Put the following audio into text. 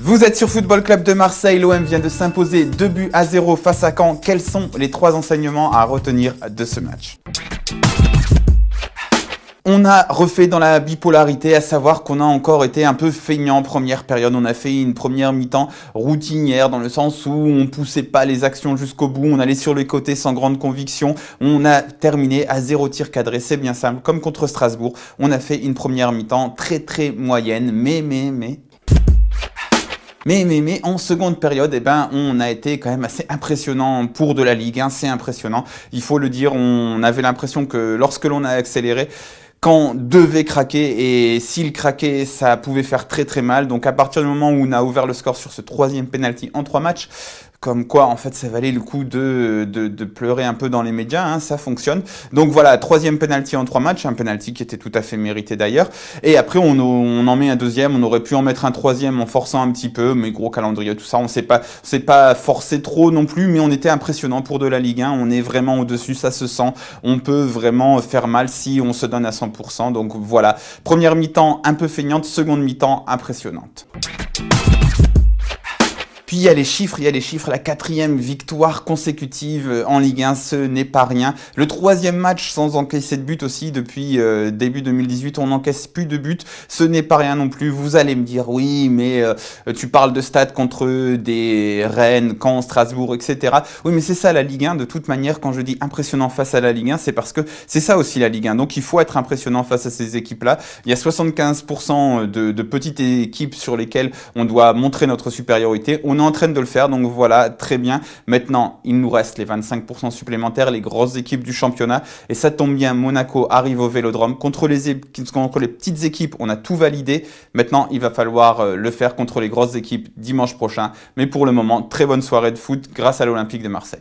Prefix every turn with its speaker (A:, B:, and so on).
A: Vous êtes sur Football Club de Marseille, l'OM vient de s'imposer 2-0 face à Caen. Quels sont les 3 enseignements à retenir de ce match ? On a refait dans la bipolarité, à savoir qu'on a encore été un peu feignant en première période. On a fait une première mi-temps routinière dans le sens où on poussait pas les actions jusqu'au bout, on allait sur les côtés sans grande conviction. On a terminé à 0 tir cadré, c'est bien simple, comme contre Strasbourg. On a fait une première mi-temps très moyenne, mais en seconde période, on a été quand même assez impressionnant pour de la Ligue 1, c'est impressionnant. Il faut le dire, on avait l'impression que lorsque l'on a accéléré, Caen devait craquer et s'il craquait, ça pouvait faire très mal. Donc à partir du moment où on a ouvert le score sur ce 3e penalty en 3 matchs, comme quoi en fait ça valait le coup de pleurer un peu dans les médias, hein, ça fonctionne. Donc voilà, 3e penalty en 3 matchs, un penalty qui était tout à fait mérité d'ailleurs. Et après on en met un 2e, on aurait pu en mettre un 3e en forçant un petit peu, mais gros calendrier, tout ça, on s'est pas forcé trop non plus, mais on était impressionnant pour de la Ligue 1, on est vraiment au-dessus, ça se sent, on peut vraiment faire mal si on se donne à 100%. Donc voilà, première mi-temps un peu feignante, seconde mi-temps impressionnante. Puis il y a les chiffres, la 4e victoire consécutive en Ligue 1, ce n'est pas rien. Le 3e match sans encaisser de but aussi depuis début 2018, on n'encaisse plus de buts, ce n'est pas rien non plus. Vous allez me dire oui, mais tu parles de stade contre des Rennes, Caen, Strasbourg, etc. Oui, mais c'est ça la Ligue 1, de toute manière, quand je dis impressionnant face à la Ligue 1, c'est parce que c'est ça aussi la Ligue 1. Donc il faut être impressionnant face à ces équipes-là. Il y a 75% de petites équipes sur lesquelles on doit montrer notre supériorité. On est en train de le faire, donc voilà, très bien. Maintenant, il nous reste les 25% supplémentaires, les grosses équipes du championnat. Et ça tombe bien, Monaco arrive au Vélodrome. Contre les petites équipes, on a tout validé. Maintenant, il va falloir le faire contre les grosses équipes dimanche prochain. Mais pour le moment, très bonne soirée de foot grâce à l'Olympique de Marseille.